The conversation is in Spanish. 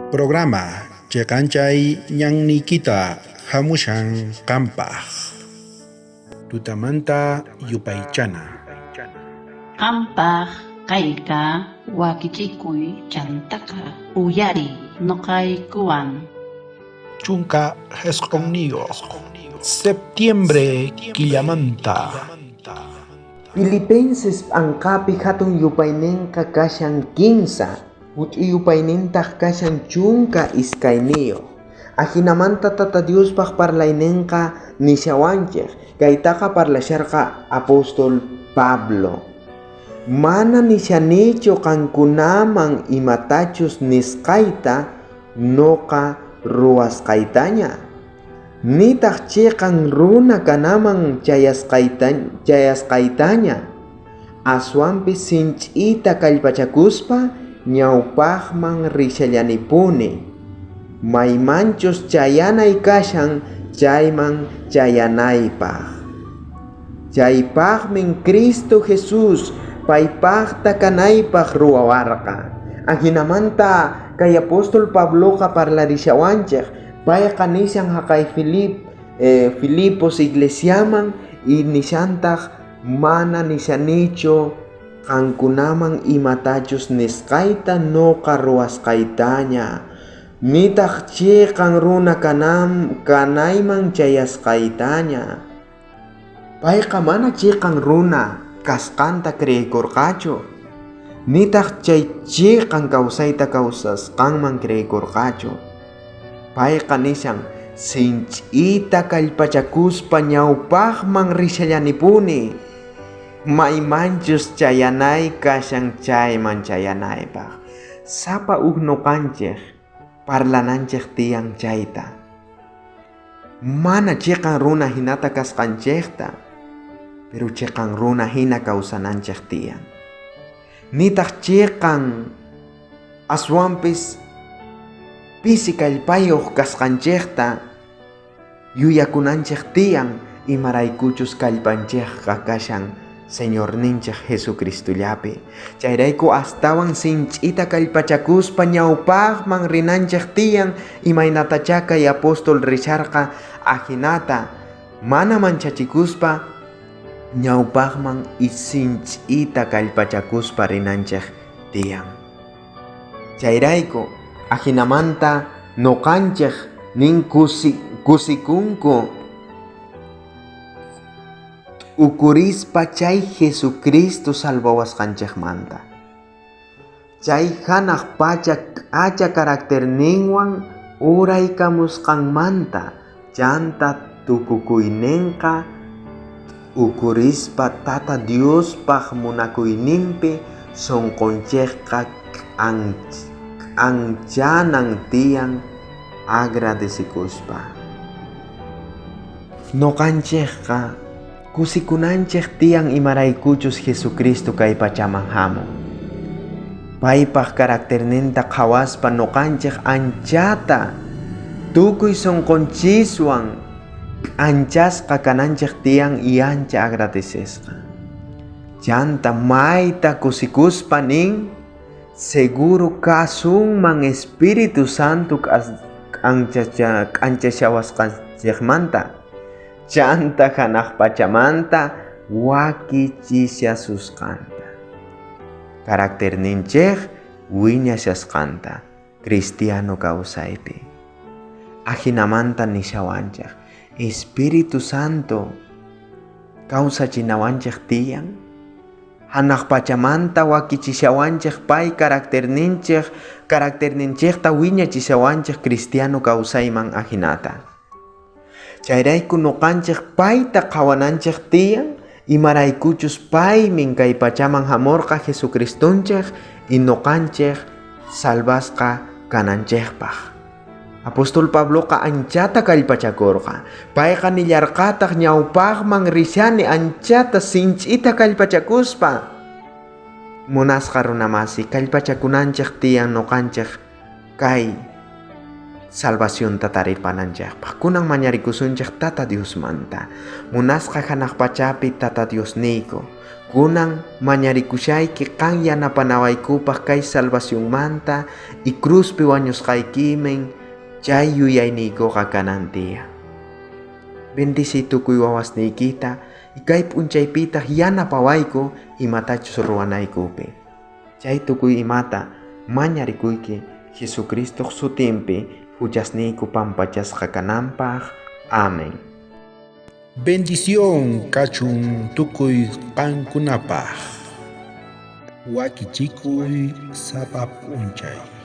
Programa Cekancai Nyang Nikita Hamushang Kampah Tutamanta Yupaichana Qampaq kayqa wakichikuy chantaka uyari noqaykuwan. Chunka Hesconio Septiembre Killamanta Filipenses angkapi hatun yupaynenqa kashan kinsa yupaynentaq kashan chunka iskayniyuq ajinamanta tata Diospaq parlaynenqa nishawanchik kaytaqa parlasharqa apóstol Pablo mana nishanichu qankunaman imatachus nisqayta noqa ruwasqaytaña nitaq chiqan runa kanaman chayasqaytaña aswanpi sinch'ita kallpachakuspa ñawpaqman rishallanipuni maymanchus chayanay kashan chayman chayanaypaq chaypaqmin Cristo Jesus paypaqta kanaypaq ruwawarqa ajinamanta kay apóstol Pabloqa parlarishawanchik payqa nishan haqay Filipos iglesiaman y nishantaq mana nishanichu qankunaman imatachus nisqayta noqa ruwasqaytaña nitaq chiqan runa kanayman chayasqaytaña payqa mana chiqan runa kasqanta kriykurqachu nitaq chay chiqan kawsayta kawsasqanman kriykurqachu payqa nishan sinch'ita kallpachakuspa ñawpaqman rishallanipuni maymanchus chayanay kashan chayman chayanaypaq sapa noqanchik parlananchik tiyan chayta mana chiqan runa hinata kasqanchikta pero chiqan runa hina kawsananchik tiyan nitaq chiqan aswanpis pisi kallpayuq kasqanchikta yuyakunanchik tiyan imaraykuchus kallpanchikqa kashan Señor ninchik Jesucristullapi chayrayku astawan sinch'ita kallpachakuspa ñawpaqman rinanchik tiyan imaynatacha kay apóstol risharqa ajinata mana manchachikuspa ñawpaqman y sinch'ita kallpachakuspa rinanchik tiyan chayrayku ajinamanta noqanchik nin kusikunku ukurispa chay Jesucristo salvawasqanchikmanta chay hanaq pacha acha karakterninwan uraykamusqanmanta chanta tukukuynenqa ukurispa tata Diospaq munakuyninpi sonqonchikqa anchanan tiyan agradecikuspa noqanchikqa kusikunanchik tiyan imaraykuchus Jesucristo kay pachaman hamun paypaq karakterninta qhawaspa noqanchik anchata tukuy sonqonchiswan anchasqa kananchik tiyan y ancha agradecesqa chanta mayta kusikuspa nin seguro kasunman Espíritu Santo anchashawasqanchikmanta chanta hanaq pachamanta wakichishasqanta karakterninchik wiñashasqanta cristiano kawsaypi ajinamanta nishawanchik Espíritu Santo kawsachinawanchik tiyan hanaq pachamanta wakichishawanchik pay karakterninchikta wiñachishawanchik cristiano kawsayman ajinata chayrayku noqanchik payta qawananchik tiyan imaraykuchus paymin kay pachaman hamurqa Jesucristunchik y noqanchik salvasqa kananchikpaq apóstol Pabloqa anchata kallpachakurqa payqa nillarqataq ñawpaqman rishani anchata sinch'ita kallpachakuspa munasqa runamasi kallpachakunanchik tiyan noqanchik kay salvación tataripananchikpaq kunan mañarikusunchik tata Diosmanta munasqa hanaq pachapi tata Dios niyku Kunang mañarikusayki kan yanapanawaykupak kay salvación manta y cruz piwaños kaykimen chay yuyayniykuqa kanantiya. Bendisi tukuy wawasniykita y kay p'unchaypita yanapawayku imatachus ruwanaykupi. Chay tukuy imata mañarikuyki Jesucristo sutinpi huchasniyku pampachasqa kananpaq. Amén. Bendición kachun tukuy qankunapaq. Wakichikuy sapa p'unchay.